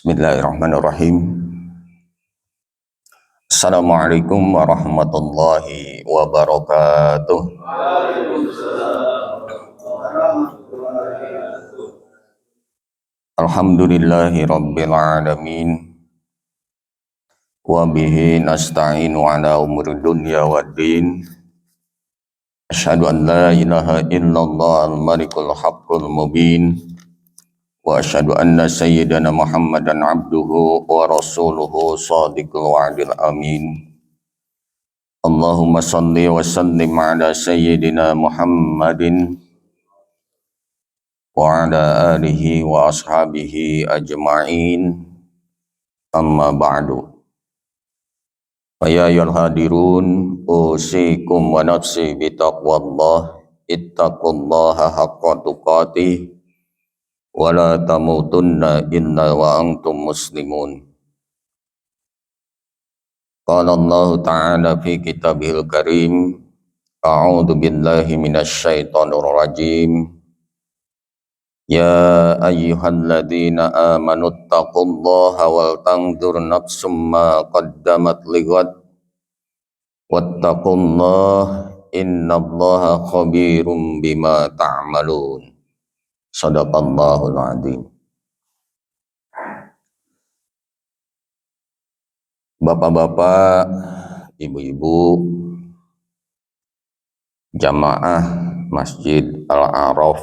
Bismillahirrahmanirrahim. Assalamualaikum warahmatullahi wabarakatuh. Alhamdulillahi rabbil alamin. Wa bihi nasta'inu ala umuri dunya waddin. Asyhadu an la ilaha illallah al-malikul haqqul mubin. Wa asyhadu anna sayyidana Muhammadan abduhu wa rasuluhu shadiqul wa'dil amin. Allahumma salli wa sallim ala sayyidina Muhammadin wa ala alihi wa ashabihi ajma'in. Amma ba'du. Ya ayyuhal hadirun, usikum wa nafsi bitaqwallah, ittaqullaha haqqa tuqatih wa la tamutunna illa wa antum muslimun. Qala Allah Ta'ala fi kitabihil karim, a'udzu billahi minasy syaithanir rajim. Ya ayyuhalladzina amanu taqullaha wal tanzur nafsum ma qaddamat lighad wattaqullaha innallaha khabirum bima ta'malun. Shadaqallahul adzim. Bapak-bapak, ibu-ibu, jamaah Masjid Al-A'raf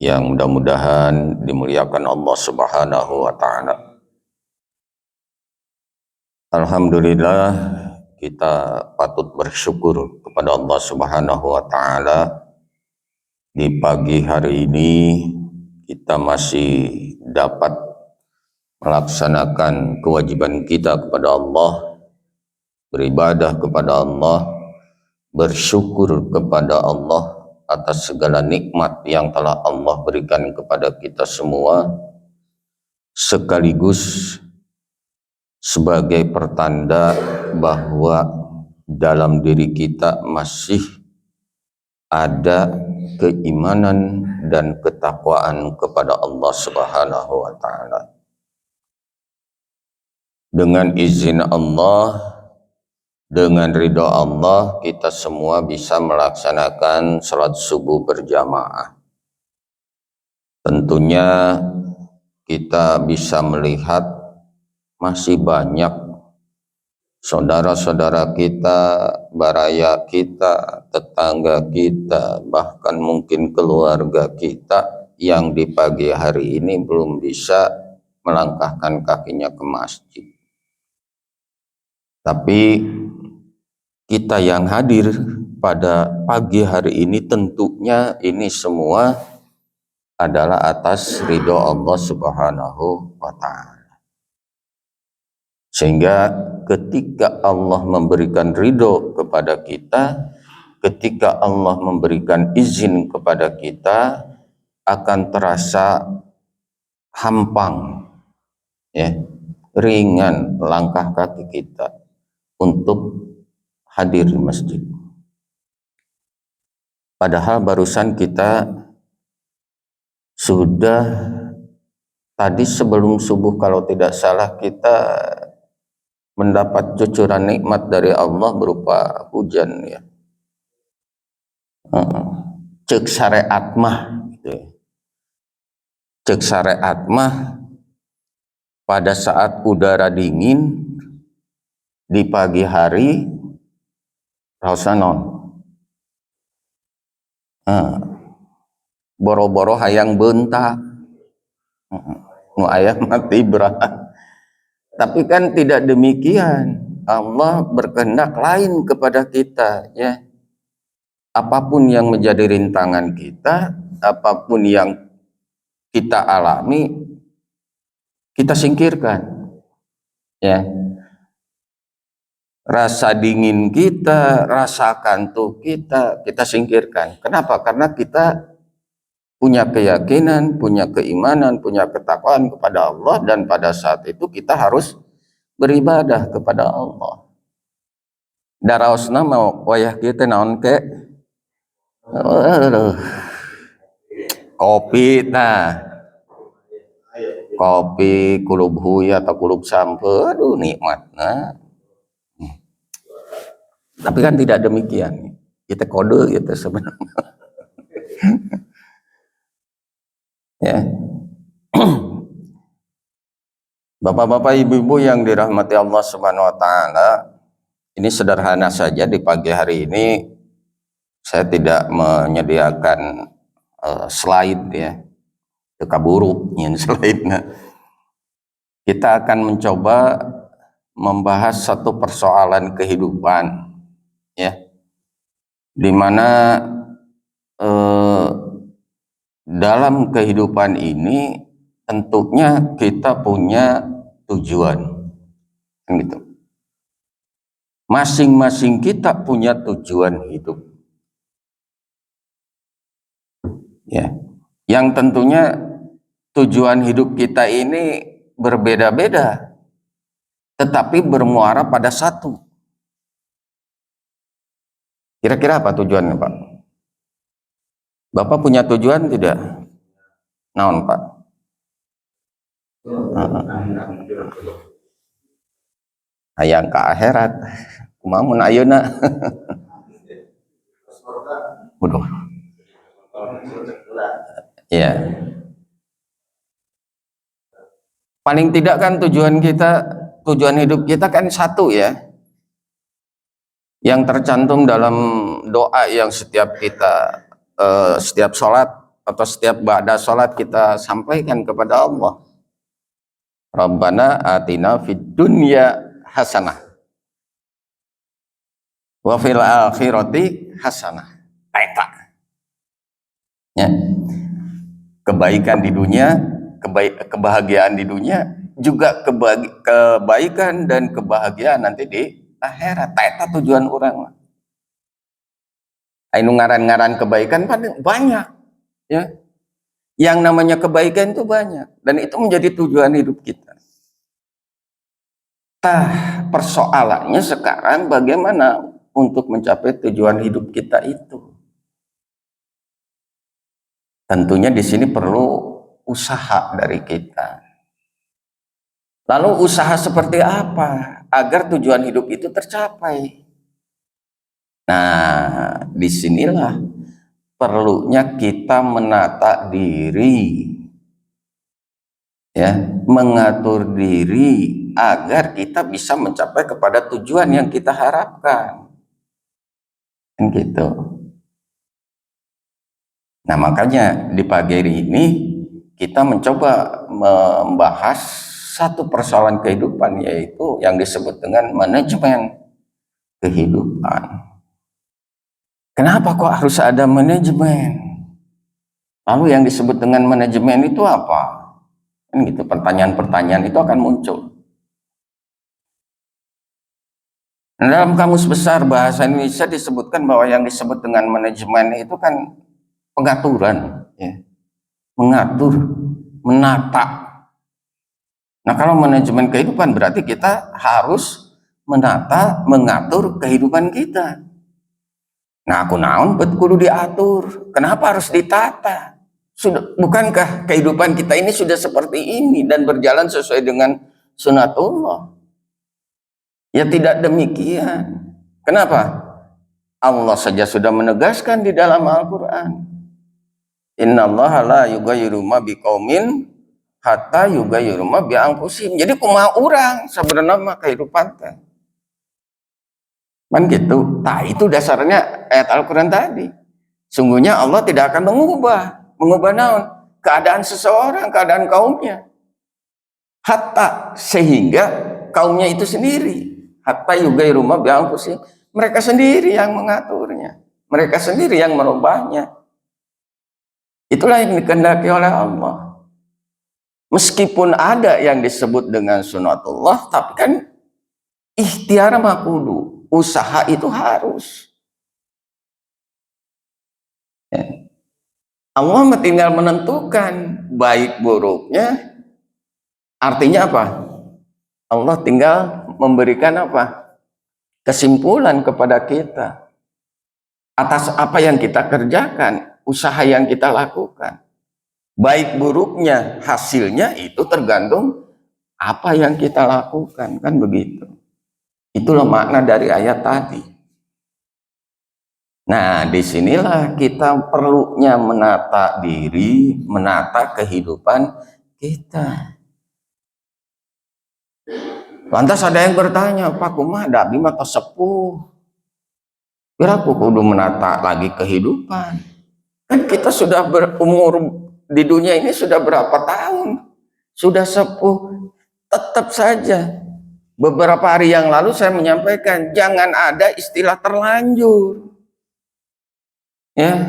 yang mudah-mudahan dimuliakan Allah Subhanahu wa Ta'ala. Alhamdulillah, kita patut bersyukur kepada Allah Subhanahu wa Ta'ala. Di pagi hari ini kita masih dapat melaksanakan kewajiban kita kepada Allah, beribadah kepada Allah, bersyukur kepada Allah atas segala nikmat yang telah Allah berikan kepada kita semua, sekaligus sebagai pertanda bahwa dalam diri kita masih ada keimanan dan ketakwaan kepada Allah Subhanahu wa Ta'ala. Dengan izin Allah, dengan ridho Allah, kita semua bisa melaksanakan salat subuh berjamaah. Tentunya kita bisa melihat masih banyak saudara-saudara kita, baraya kita, tetangga kita, bahkan mungkin keluarga kita yang di pagi hari ini belum bisa melangkahkan kakinya ke masjid. Tapi kita yang hadir pada pagi hari ini tentunya ini semua adalah atas ridho Allah Subhanahu wa Ta'ala. Sehingga ketika Allah memberikan ridho kepada kita, ketika Allah memberikan izin kepada kita, akan terasa hampang, ya, ringan langkah kaki kita untuk hadir di masjid. Padahal barusan kita sudah tadi sebelum subuh kalau tidak salah kita mendapat cucuran nikmat dari Allah berupa hujan, ya. Cek syariat mah gitu. Cek syariat mah pada saat udara dingin di pagi hari rausanon boro-boro hayang bentak nu aya mati berat. Tapi kan tidak demikian. Allah berkehendak lain kepada kita, ya. Apapun yang menjadi rintangan kita, apapun yang kita alami, kita singkirkan, ya. Rasa dingin kita, rasa kantuk kita singkirkan. Kenapa? Karena kita punya keyakinan, punya keimanan, punya ketakwaan kepada Allah, dan pada saat itu kita harus beribadah kepada Allah. Daraosna mau wayah kita naon ke kopi, nah kopi, kulub huya atau kulub sampo, aduh nikmat. Nah, tapi kan tidak demikian. Kita kode gitu sebenarnya. Ya. Bapak-bapak, ibu-ibu yang dirahmati Allah Subhanahu wa taala, ini sederhana saja di pagi hari ini saya tidak menyediakan slide ya. Kaburu yang slide-nya. Kita akan mencoba membahas satu persoalan kehidupan ya. Di mana dalam kehidupan ini tentunya kita punya tujuan kan gitu. Masing-masing kita punya tujuan hidup ya, yang tentunya tujuan hidup kita ini berbeda-beda tetapi bermuara pada satu. Kira-kira apa tujuannya, Pak? Bapak punya tujuan tidak? Naon, Pak? Hayang ke akhirat. Kumaha mun ayeuna? Waduh. Ya. Paling tidak kan tujuan hidup kita kan satu ya. Yang tercantum dalam doa yang setiap kita setiap sholat atau setiap ba'da sholat kita sampaikan kepada Allah. Rabbana atina fid dunya hasanah wa fil akhirati hasanah. Ya. Kebaikan di dunia, kebahagiaan di dunia, juga kebaikan dan kebahagiaan nanti di akhirat. Eta tujuan orang. Anu ngaran-ngaran kebaikan banyak ya. Yang namanya kebaikan itu banyak dan itu menjadi tujuan hidup kita. Persoalannya sekarang bagaimana untuk mencapai tujuan hidup kita itu. Tentunya di sini perlu usaha dari kita. Lalu usaha seperti apa agar tujuan hidup itu tercapai? Nah, disinilah perlunya kita menata diri, ya, mengatur diri agar kita bisa mencapai kepada tujuan yang kita harapkan, kan gitu. Nah, makanya di pagi hari ini kita mencoba membahas satu persoalan kehidupan, yaitu yang disebut dengan manajemen kehidupan. Kenapa kok harus ada manajemen? Lalu yang disebut dengan manajemen itu apa? Kan gitu, pertanyaan-pertanyaan itu akan muncul. Nah, dalam Kamus Besar Bahasa Indonesia disebutkan bahwa yang disebut dengan manajemen itu kan pengaturan, ya. Mengatur, menata. Nah, kalau manajemen kehidupan berarti kita harus menata, mengatur kehidupan kita. Nah, aku naon bet kudu diatur. Kenapa harus ditata? Bukankah kehidupan kita ini sudah seperti ini dan berjalan sesuai dengan sunatullah? Ya tidak demikian. Kenapa? Allah saja sudah menegaskan di dalam Al-Quran. Innallaha la yughayyiru ma biqaumin hatta yughayyiru ma bi anfusihim. Jadi kumaha urang sebenarnya mah kehidupan teh. Kan gitu. Nah, itu dasarnya ayat Al-Quran tadi. Sungguhnya Allah tidak akan mengubah naon? Keadaan seseorang, keadaan kaumnya. Hatta sehingga kaumnya itu sendiri. Hatta yughayyiru ma bi anfusihim. Mereka sendiri yang mengaturnya. Mereka sendiri yang merubahnya. Itulah yang dikehendaki oleh Allah. Meskipun ada yang disebut dengan sunatullah, tapi kan ikhtiar mah kudu. Usaha itu harus. Ya. Allah tinggal menentukan baik buruknya. Artinya apa? Allah tinggal memberikan apa? Kesimpulan kepada kita atas apa yang kita kerjakan, usaha yang kita lakukan. Baik buruknya hasilnya itu tergantung apa yang kita lakukan, kan begitu. Itulah makna dari ayat tadi. Nah, disinilah kita perlunya menata diri, menata kehidupan kita. Lantas ada yang bertanya, Pak Kumah, ada abdi mah sepuh. Kira aku kudu menata lagi kehidupan. Kan kita sudah berumur di dunia ini sudah berapa tahun? Sudah sepuh. Tetap saja. Beberapa hari yang lalu saya menyampaikan, jangan ada istilah terlanjur. Ya,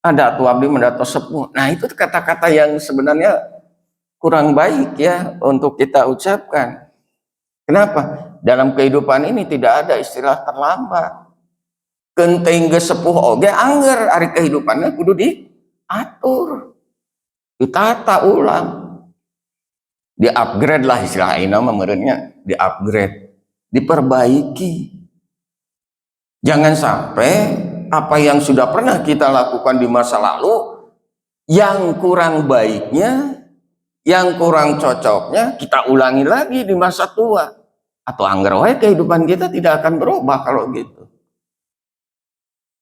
ada tua abdi mendato sepuh. Nah, itu kata-kata yang sebenarnya kurang baik ya untuk kita ucapkan. Kenapa? Dalam kehidupan ini tidak ada istilah terlambat. Genteng ge sepuh oge angger ari kehidupannya kudu diatur, ditata ulang, di-upgrade lah istilah ayeuna mah meureunnya, di-upgrade, diperbaiki. Jangan sampai apa yang sudah pernah kita lakukan di masa lalu yang kurang baiknya, yang kurang cocoknya kita ulangi lagi di masa tua. Atau anggar wae kehidupan kita tidak akan berubah kalau gitu.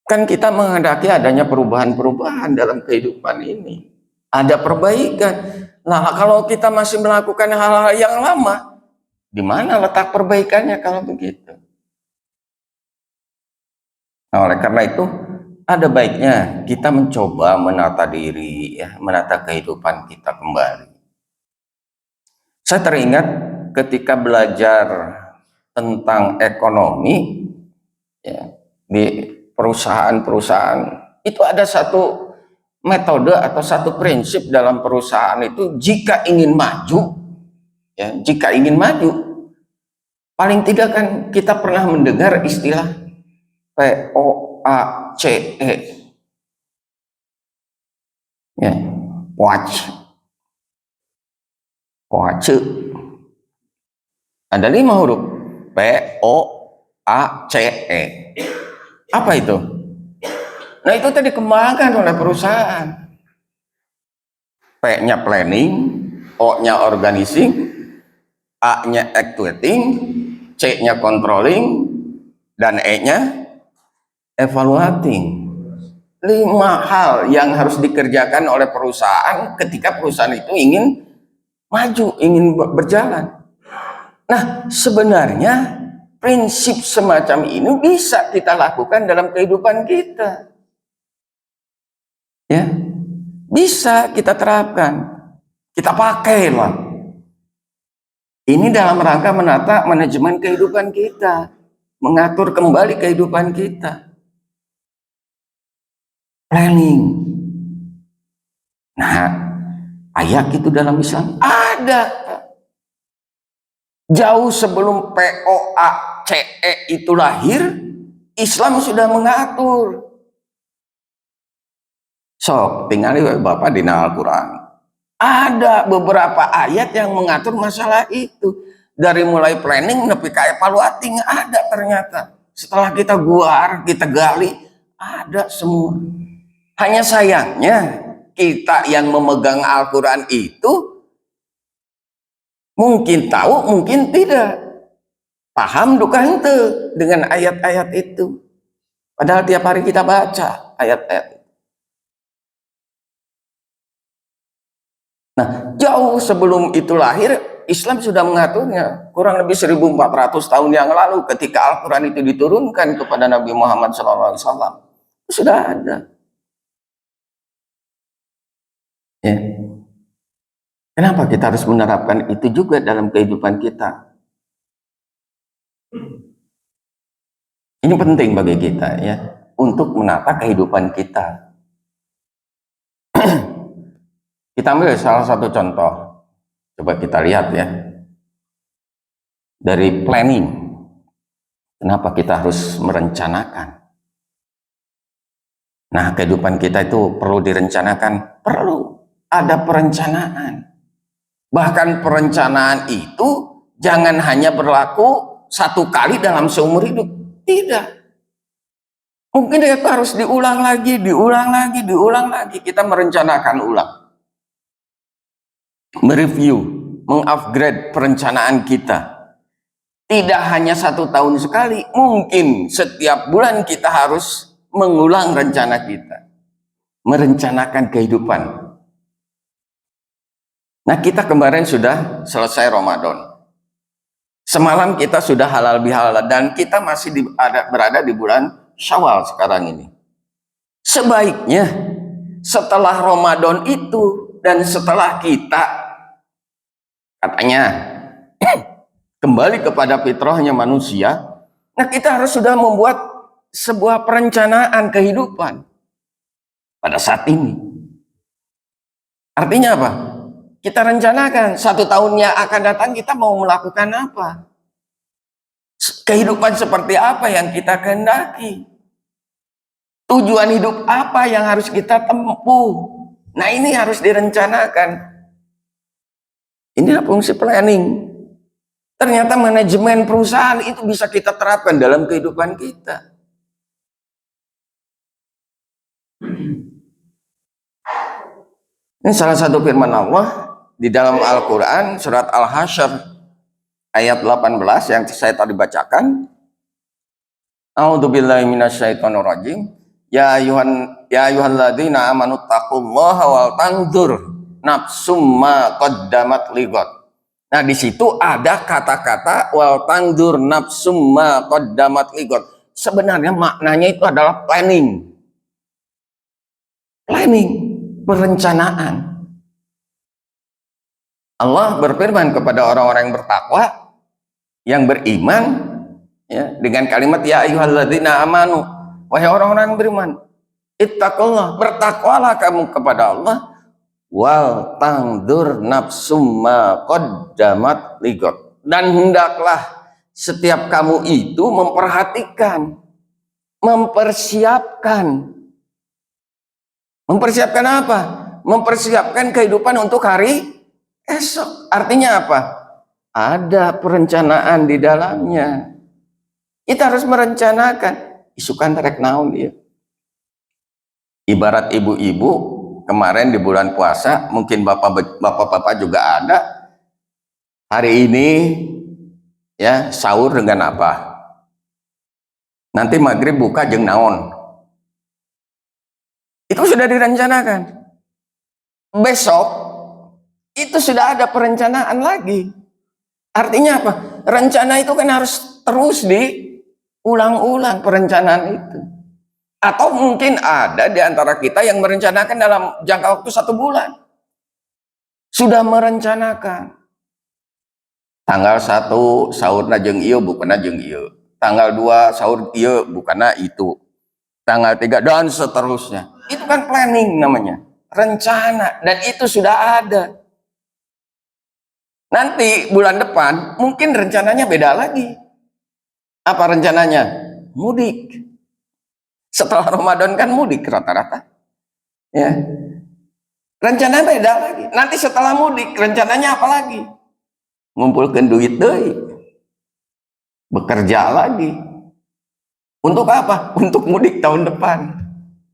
Kan kita menghendaki adanya perubahan-perubahan dalam kehidupan ini. Ada perbaikan. Nah, kalau kita masih melakukan hal-hal yang lama, di mana letak perbaikannya kalau begitu? Nah, oleh karena itu, ada baiknya kita mencoba menata diri, ya, menata kehidupan kita kembali. Saya teringat ketika belajar tentang ekonomi, ya, di perusahaan-perusahaan itu ada satu metode atau satu prinsip dalam perusahaan itu, jika ingin maju, ya, jika ingin maju, paling tidak kan kita pernah mendengar istilah POACE, ya, watch, POACE, ada 5 huruf, POACE. Apa itu? Nah, itu tadi dikembangkan oleh perusahaan. P-nya planning, O-nya organizing, A-nya actuating, C-nya controlling, dan E-nya evaluating. 5 hal yang harus dikerjakan oleh perusahaan ketika perusahaan itu ingin maju, ingin berjalan. Nah, sebenarnya prinsip semacam ini bisa kita lakukan dalam kehidupan kita. Ya, bisa kita terapkan, kita pakai lah. Ini dalam rangka menata manajemen kehidupan kita, mengatur kembali kehidupan kita. Planning. Nah, ayat itu dalam Islam ada. Jauh sebelum POACE itu lahir, Islam sudah mengatur. So, tinggal Bapak di Al-Quran. Ada beberapa ayat yang mengatur masalah itu. Dari mulai planning sampai ke evaluating ada ternyata. Setelah kita guar, kita gali, ada semua. Hanya sayangnya kita yang memegang Al-Quran itu mungkin tahu, mungkin tidak. Paham duka ente dengan ayat-ayat itu. Padahal tiap hari kita baca ayat-ayat. Nah, jauh sebelum itu lahir, Islam sudah mengaturnya. Kurang lebih 1400 tahun yang lalu ketika Al-Quran itu diturunkan kepada Nabi Muhammad SAW. Sudah ada. Ya. Kenapa kita harus menerapkan itu juga dalam kehidupan kita? Ini penting bagi kita ya, untuk menata kehidupan kita. Kita ambil salah satu contoh. Coba kita lihat ya. Dari planning. Kenapa kita harus merencanakan? Nah, kehidupan kita itu perlu direncanakan. Perlu ada perencanaan. Bahkan perencanaan itu jangan hanya berlaku satu kali dalam seumur hidup. Tidak. Mungkin itu harus diulang lagi, diulang lagi, diulang lagi. Kita merencanakan ulang, mereview, mengupgrade perencanaan kita. Tidak hanya 1 tahun sekali, mungkin setiap bulan kita harus mengulang rencana kita, merencanakan kehidupan. Nah, kita kemarin sudah selesai Ramadan. Semalam kita sudah halal bihalal dan kita masih berada di bulan Syawal sekarang ini. Sebaiknya setelah Ramadan itu dan setelah kita katanya kembali kepada fitrahnya manusia, nah kita harus sudah membuat sebuah perencanaan kehidupan pada saat ini. Artinya apa? Kita rencanakan 1 tahun yang akan datang kita mau melakukan apa? Kehidupan seperti apa yang kita kehendaki? Tujuan hidup apa yang harus kita tempuh? Nah, ini harus direncanakan. Inilah fungsi planning. Ternyata manajemen perusahaan itu bisa kita terapkan dalam kehidupan kita. Ini salah satu firman Allah di dalam Al-Quran, surat Al-Hasyr ayat 18 yang saya tadi bacakan. A'udzubillahi minasyaitonirrajim. Ya ayyuhalladzina amanu taqullaha wal tanzur nafsum ma qaddamat lighad. Nah, di situ ada kata-kata wal tanzur nafsum ma qaddamat lighad. Sebenarnya maknanya itu adalah planning. Planning, perencanaan. Allah berfirman kepada orang-orang yang bertakwa, yang beriman, ya, dengan kalimat ya ayyuhalladzina amanu, wahai orang-orang yang beriman, ittaqullah, bertakwalah kamu kepada Allah, wal tangdur nafsum ma qaddamat lighad, dan hendaklah setiap kamu itu memperhatikan, mempersiapkan apa? Mempersiapkan kehidupan untuk hari esok. Artinya apa? Ada perencanaan di dalamnya. Kita harus merencanakan. Isukan rek naon dia. Ibarat ibu-ibu kemarin di bulan puasa, mungkin bapak-bapak juga ada. Hari ini ya sahur dengan apa? Nanti maghrib buka jeung naon. Itu sudah direncanakan. Besok itu sudah ada perencanaan lagi. Artinya apa? Rencana itu kan harus terus diulang-ulang perencanaan itu. Atau mungkin ada di antara kita yang merencanakan dalam jangka waktu 1 bulan. Sudah merencanakan. Tanggal 1 sahurna jeung ieu bukanna jeung ieu. Tanggal 2 sahur ieu bukanna itu. Tanggal 3 dan seterusnya. Itu kan planning namanya, rencana, dan itu sudah ada. Nanti bulan depan mungkin rencananya beda lagi. Apa rencananya? Mudik. Setelah Ramadan kan mudik rata-rata. Ya. Rencananya beda lagi. Nanti setelah mudik rencananya apa lagi? Ngumpulkan duit deui. Bekerja lagi. Untuk apa? Untuk mudik tahun depan.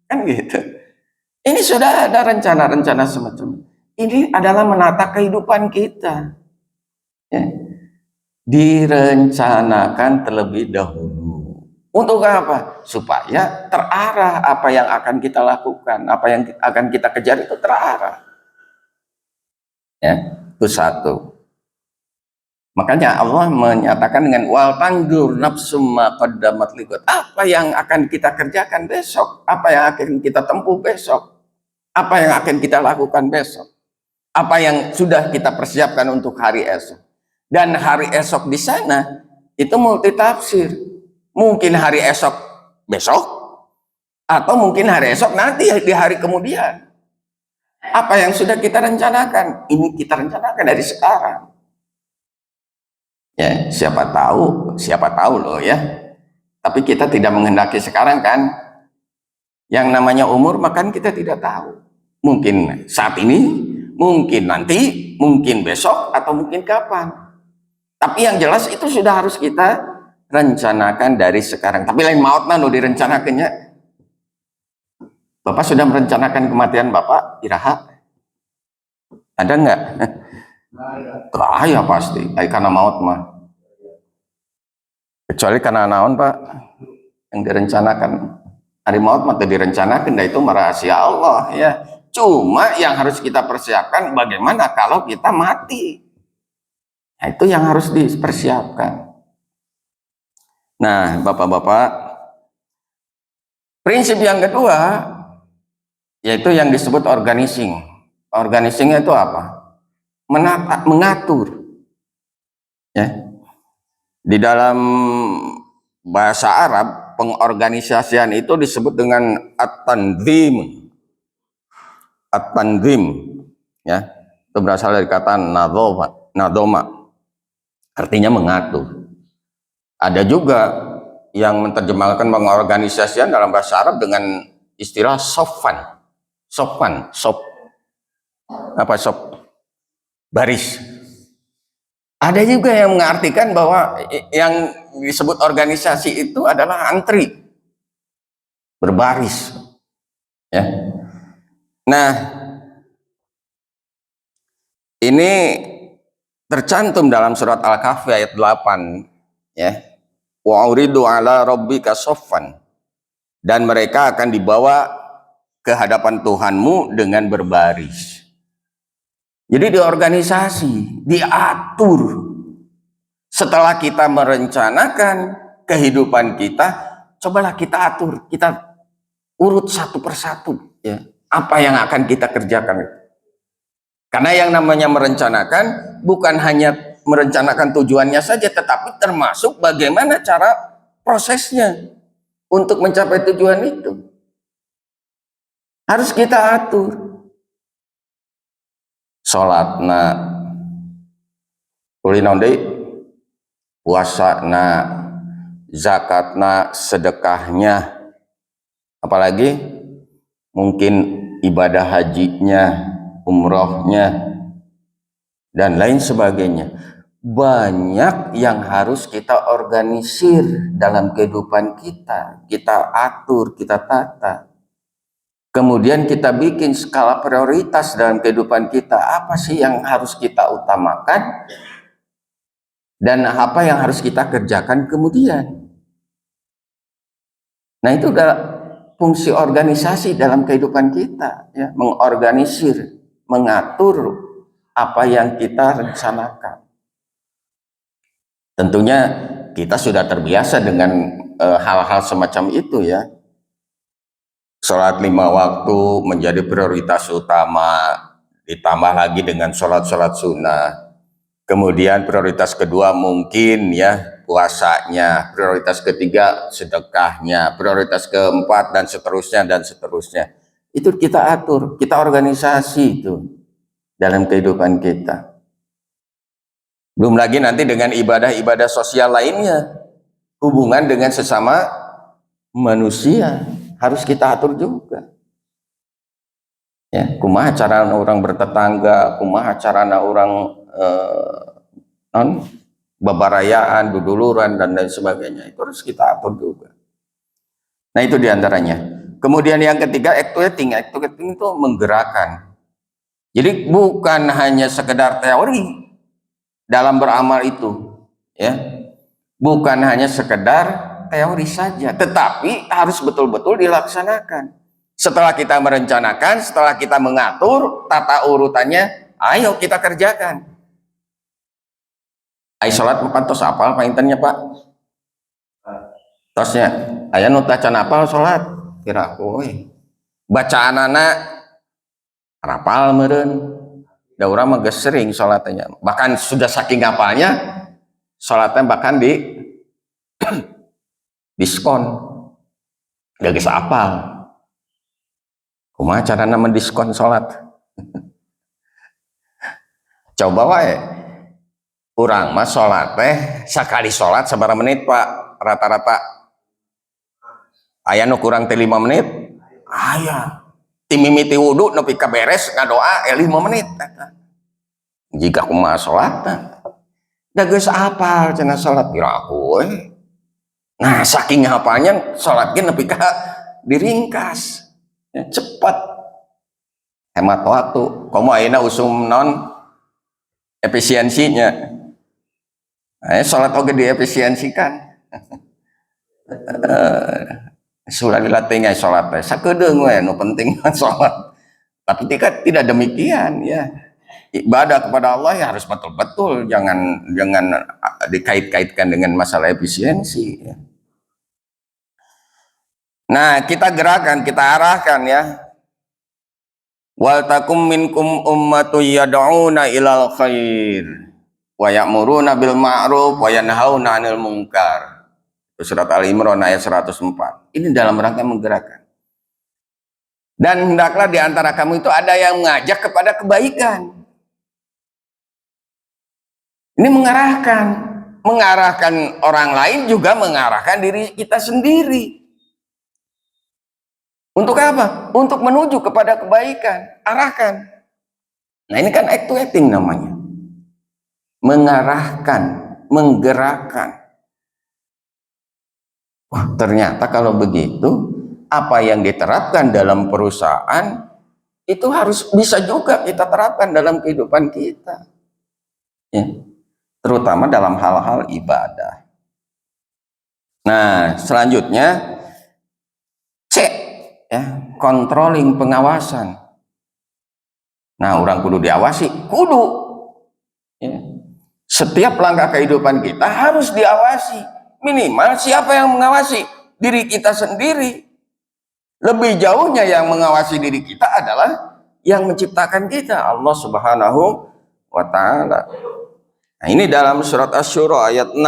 Kan gitu. Ini sudah ada rencana-rencana semacam ini. Adalah menata kehidupan kita, ya. Direncanakan terlebih dahulu. Untuk apa? Supaya terarah apa yang akan kita lakukan, apa yang akan kita kejar itu terarah, ya. Itu satu. Makanya Allah menyatakan dengan wal tangdur nafsum ma qaddamat lighad. Apa yang akan kita kerjakan besok? Apa yang akan kita tempuh besok? Apa yang akan kita lakukan besok? Apa yang sudah kita persiapkan untuk hari esok? Dan hari esok di sana itu multitafsir. Mungkin hari esok besok, atau mungkin hari esok nanti di hari kemudian. Apa yang sudah kita rencanakan? Ini kita rencanakan dari sekarang. Ya, siapa tahu loh ya. Tapi kita tidak menghendaki sekarang kan. Yang namanya umur makan kita tidak tahu. Mungkin saat ini, mungkin nanti, mungkin besok, atau mungkin kapan. Tapi yang jelas itu sudah harus kita rencanakan dari sekarang. Tapi lain maut nano direncanakannya Bapak sudah merencanakan kematian Bapak, Iraha? Ada nggak? Ya pasti. Karena maut mah. Kecuali karena naon Pak, yang direncanakan. Hari maut mah direncanakan, dan itu rahasia Allah ya. Cuma yang harus kita persiapkan bagaimana kalau kita mati. Nah, itu yang harus dipersiapkan. Nah, Bapak-bapak, prinsip yang kedua yaitu yang disebut organizing. Organizingnya itu apa? Mengatur. Ya. Di dalam bahasa Arab, pengorganisasian itu disebut dengan at-tanzim. At-tanzim, ya. Itu berasal dari kata nadoma. Artinya mengatur. Ada juga yang menerjemahkan pengorganisasian dalam bahasa Arab dengan istilah sofan. Apa sop? Baris. Ada juga yang mengartikan bahwa yang disebut organisasi itu adalah antri, berbaris. Ya. Nah, ini tercantum dalam surat Al-Kahfi ayat 8, ya. Wa uridu ala rabbika soffan, dan mereka akan dibawa ke hadapan Tuhanmu dengan berbaris. Jadi diorganisasi, diatur. Setelah kita merencanakan kehidupan kita, cobalah kita atur, kita urut satu persatu, ya. Apa yang akan kita kerjakan? Karena yang namanya merencanakan bukan hanya merencanakan tujuannya saja, tetapi termasuk bagaimana cara prosesnya untuk mencapai tujuan itu. Harus kita atur. Sholatna, kulinonde, puasana, zakatna, sedekahnya, apalagi mungkin ibadah hajinya, umrohnya, dan lain sebagainya. Banyak yang harus kita organisir dalam kehidupan kita. Kita atur, kita tata. Kemudian kita bikin skala prioritas dalam kehidupan kita. Apa sih yang harus kita utamakan? Dan apa yang harus kita kerjakan kemudian? Nah, itu adalah fungsi organisasi dalam kehidupan kita, ya, mengorganisir, mengatur apa yang kita rencanakan. Tentunya kita sudah terbiasa dengan hal-hal semacam itu, ya. Sholat 5 waktu menjadi prioritas utama, ditambah lagi dengan sholat-sholat sunnah. Kemudian prioritas kedua mungkin, ya, puasanya, prioritas ketiga sedekahnya, prioritas keempat, dan seterusnya dan seterusnya. Itu kita atur, kita organisasi itu dalam kehidupan kita. Belum lagi nanti dengan ibadah-ibadah sosial lainnya, hubungan dengan sesama manusia harus kita atur juga. Ya, kumaha carana orang bertetangga, kumaha carana orang bebarayaan, duduluran, dan lain sebagainya. Itu harus kita atur juga. Nah, itu diantaranya. Kemudian yang ketiga, actuating. Actuating itu menggerakkan. Jadi bukan hanya sekedar teori dalam beramal itu, ya. Bukan hanya sekedar teori saja, tetapi harus betul-betul dilaksanakan. Setelah kita merencanakan, setelah kita mengatur tata urutannya, ayo kita kerjakan. Ayo sholat 4 tos apal paintennya Pak. Tosnya, aya nu tacan apal sholat, kira aku bacaan anak rapal meureun. Da urang mah geus sering sholatnya. Bahkan sudah saking hafalnya, sholatnya bahkan diskon. Gak geus apal. Kumaha carana mendiskon sholat? Coba wae. Urang mah sholat teh sakali sholat sabaraha menit Pak rata-rata? Aya nu kurang teh 5 menit? Aya. Ti mimiti wudu nepi ka beres ngadoa 5 menit. Jika kumaha sholatna? Da geus apal cenah sholat kira aku Nah, saking hafalnya sholat ge nepi ka diringkas. Ya, cepat, hemat waktu. Kamu ayeuna usum non efisiensinya. Sholat oge diefisiensikan. Sudah dilatih ngai sholat, sakedeung we, nu penting sholat. Tapi tidak demikian ya. Ibadah kepada Allah ya harus betul-betul, jangan dikait-kaitkan dengan masalah efisiensi. Ya. Nah, kita gerakan, kita arahkan ya. Wal takum minkum ummatun yad'una ilal khair wa ya'muruna bil ma'ruf wa yanhauna 'anil munkar. Surat Al-Imran ayat 104. Ini dalam rangka menggerakkan. Dan hendaklah di antara kamu itu ada yang mengajak kepada kebaikan. Ini mengarahkan orang lain, juga mengarahkan diri kita sendiri. Untuk apa? Untuk menuju kepada kebaikan, arahkan. Nah, ini kan acting namanya. Mengarahkan, menggerakkan. Wah, ternyata kalau begitu, apa yang diterapkan dalam perusahaan itu harus bisa juga kita terapkan dalam kehidupan kita. Ya. Terutama dalam hal-hal ibadah. Nah, selanjutnya C, ya, controlling, pengawasan. Nah, orang kudu diawasi, kudu. Ya. Setiap langkah kehidupan kita harus diawasi. Minimal siapa yang mengawasi? Diri kita sendiri. Lebih jauhnya yang mengawasi diri kita adalah yang menciptakan kita, Allah Subhanahu wa Ta'ala. Nah, ini dalam surat Asy-Syura ayat 6.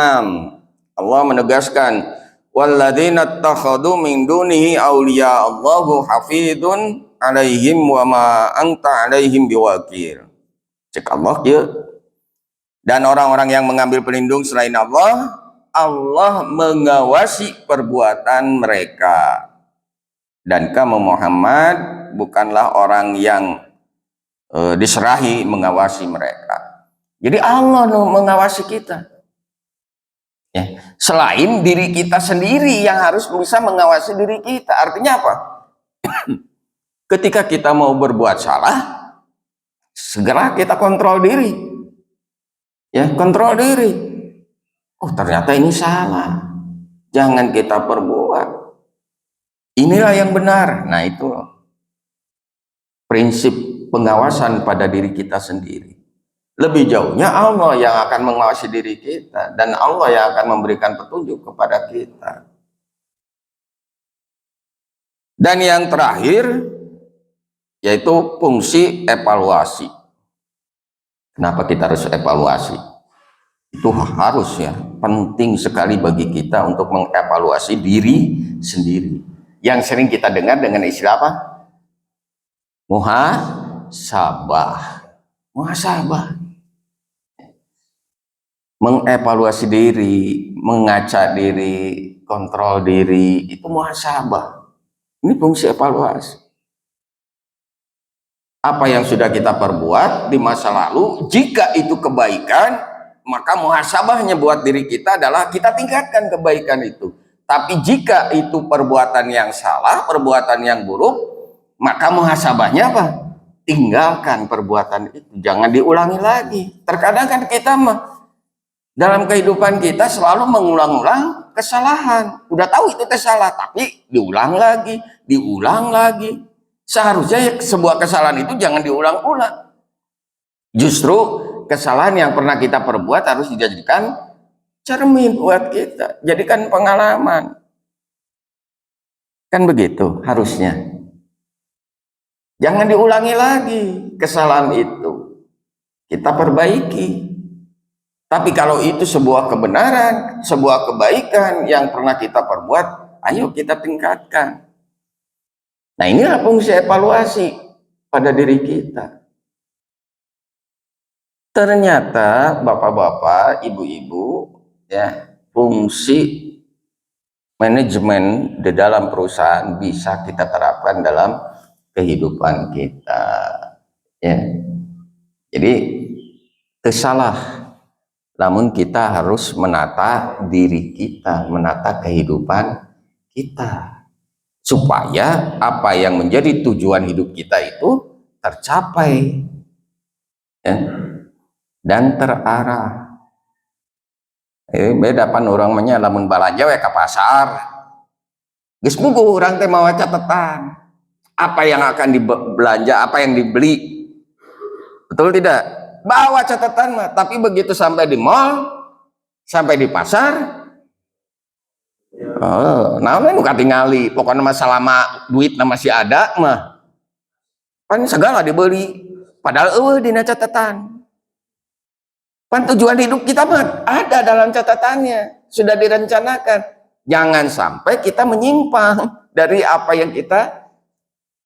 Allah menegaskan, walladzina takhadu min dunihi awliya Allahu hafidun alaihim wa ma anta alaihim biwakil. Cek Allah ya. Dan orang-orang yang mengambil pelindung selain Allah, Allah mengawasi perbuatan mereka. Dan kamu Muhammad bukanlah orang yang diserahi mengawasi mereka. Jadi Allah mengawasi kita. Ya. Selain diri kita sendiri yang harus bisa mengawasi diri kita. Artinya apa? Ketika kita mau berbuat salah, segera kita kontrol diri. Ya, kontrol diri. Oh, ternyata ini salah. Jangan kita perbuat. Inilah yang benar. Nah, itu prinsip pengawasan pada diri kita sendiri. Lebih jauhnya Allah yang akan mengawasi diri kita, dan Allah yang akan memberikan petunjuk kepada kita. Dan yang terakhir yaitu fungsi evaluasi. Kenapa kita harus evaluasi? Itu harus ya, penting sekali bagi kita untuk mengevaluasi diri sendiri. Yang sering kita dengar dengan istilah apa? Muhasabah. Muhasabah. Mengevaluasi diri, mengaca diri, kontrol diri, itu muhasabah. Ini fungsi evaluasi. Apa yang sudah kita perbuat di masa lalu, jika itu kebaikan, maka muhasabahnya buat diri kita adalah kita tingkatkan kebaikan itu. Tapi jika itu perbuatan yang salah, perbuatan yang buruk, maka muhasabahnya apa? Tinggalkan perbuatan itu, jangan diulangi lagi. Terkadang kan kita dalam kehidupan kita selalu mengulang-ulang kesalahan. Udah tahu itu salah, tapi diulang lagi. Seharusnya sebuah kesalahan itu jangan diulang-ulang. Justru kesalahan yang pernah kita perbuat harus dijadikan cermin buat kita, jadikan pengalaman. Kan begitu harusnya. Jangan diulangi lagi kesalahan itu. Kita perbaiki. Tapi kalau itu sebuah kebenaran, sebuah kebaikan yang pernah kita perbuat, ayo kita tingkatkan. Nah, inilah fungsi evaluasi pada diri kita. Ternyata bapak-bapak, ibu-ibu, ya, fungsi manajemen di dalam perusahaan bisa kita terapkan dalam kehidupan kita. Ya. Jadi salah. Namun kita harus menata diri kita, menata kehidupan kita. supaya apa yang menjadi tujuan hidup kita itu tercapai, ya, dan terarah. Beda pan orang menya lamun balanja we ka pasar geus buku urang teh mawa catatan apa yang akan dibelanja, apa yang dibeli, betul tidak? Bawa catatan mah, tapi begitu sampai di mall, sampai di pasar, nah nu katingali pokoknya masalah mah duit masih ada mah pan segala dibeli, padahal dina catatan. Pan tujuan hidup kita mah ada dalam catatannya, sudah direncanakan. Jangan sampai kita menyimpang dari apa yang kita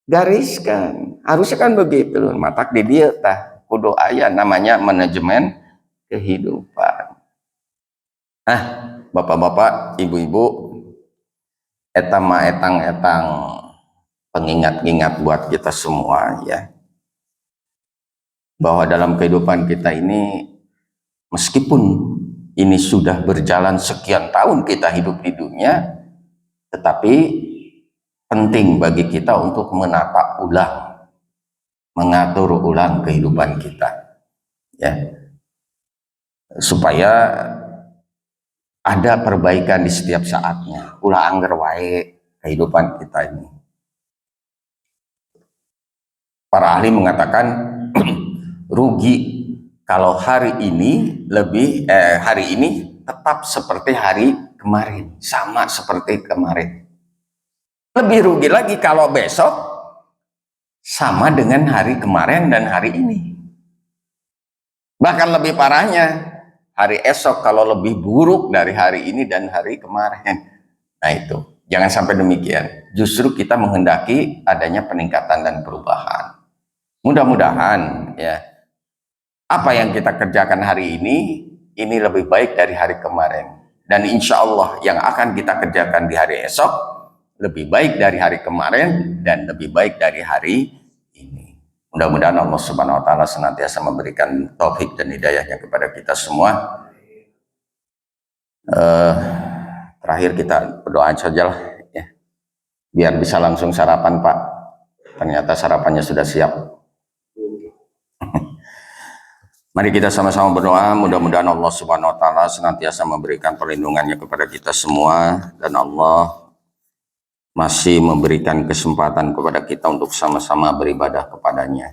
gariskan. Harusnya kan begitu. Matak di dia tah kudu aya namanya manajemen kehidupan. Nah, bapak-bapak, ibu-ibu, etang pengingat-ingat buat kita semua, ya, bahwa dalam kehidupan kita ini, meskipun ini sudah berjalan sekian tahun kita hidup di dunia, tetapi penting bagi kita untuk menata ulang, mengatur ulang kehidupan kita, ya, supaya ada perbaikan di setiap saatnya. Ulah angger wae kehidupan kita ini. Para ahli mengatakan rugi kalau hari ini tetap seperti hari kemarin, sama seperti kemarin. Lebih rugi lagi kalau besok sama dengan hari kemarin dan hari ini. Bahkan lebih parahnya, hari esok kalau lebih buruk dari hari ini dan hari kemarin. Nah itu, jangan sampai demikian. Justru kita menghendaki adanya peningkatan dan perubahan. Mudah-mudahan, ya, apa yang kita kerjakan hari ini lebih baik dari hari kemarin. Dan insya Allah yang akan kita kerjakan di hari esok lebih baik dari hari kemarin dan lebih baik dari hari ini. Mudah-mudahan Allah Subhanahu wa Ta'ala senantiasa memberikan taufik dan hidayahnya kepada kita semua. Terakhir kita berdoa saja lah, ya, biar bisa langsung sarapan, Pak. Ternyata sarapannya sudah siap. Mari kita sama-sama berdoa, mudah-mudahan Allah Subhanahu wa Ta'ala senantiasa memberikan perlindungannya kepada kita semua, dan Allah masih memberikan kesempatan kepada kita untuk sama-sama beribadah kepadanya.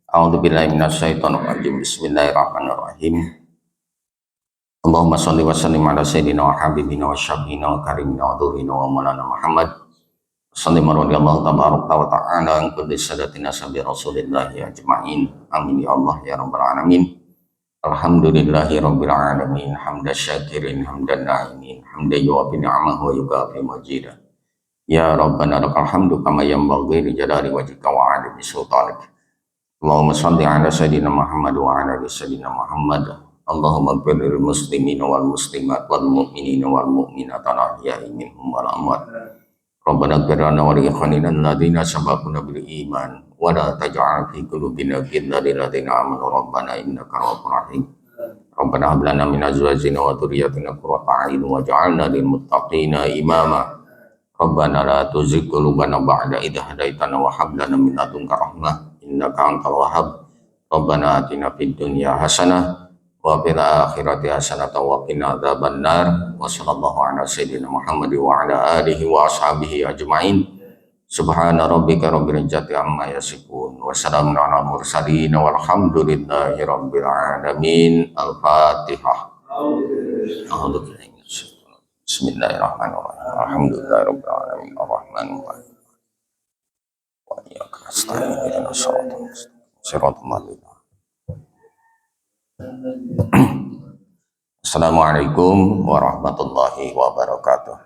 A'udzubillahi minasyaitonir rajim. Bismillahirrahmanirrahim. Allahumma sholli wa sallim ala sayyidina wa habibina wa syafiina wa karimina wa dhurrina wa maulana Muhammad sallim radhiyallahu tabaraka wa ta'ala an kulli sadatina sabi rasulillahi ajma'in. Amin ya Allah ya rabbal alamin. Alhamdulillahi rabbil alamin, hamdan syakirin hamdan na'imin, hamdan yuwafi ni'amahu wa yukafi majidah. Ya rabbana lakal hamdu kama yanbaghi li jalali wajhika wa 'azimi sultanik. Allahumma shalli ala sayyidina Muhammad wa ala ali sayyidina Muhammad. Allahumma ighfir lil muslimina wal muslimat wal mu'minina wal mu'minat al-ahya'i minhum wal amwat. Rabbana ighfir lana wa li ikhwanina alladziina sabaquna bil iman wa la taj'al fi qulubina ghillan lil ladzina amanu rabbana innaka ra'ufur rahim. Rabbana hab lana min azwajina wa dhurriyyatina qurrata a'yun waj'alna lil muttaqina imama. Rabbana la tuzigh qulubana ba'da idh hadaitana wa hab lana min ladunka rahmah innaka antal wahhab. Rabbana atina fid dunya hasanah wa fil akhirati hasanatan wa qina adzabannar. Wa sallallahu ala sayyidina Muhammad wa ala alihi wa ashabihi ajmain. Subhana rabbika rabbil izzati amma yasifun wa salamun ala mursalin walhamdulillahi rabbil alamin. Al-Fatihah. Bismillahirrahmanirrahim. Alhamdulillahirabbil alamin arrahmanir rahim. Wa iyyaka nasta'in ihdinas siratal mustaqim. Assalamualaikum warahmatullahi wabarakatuh.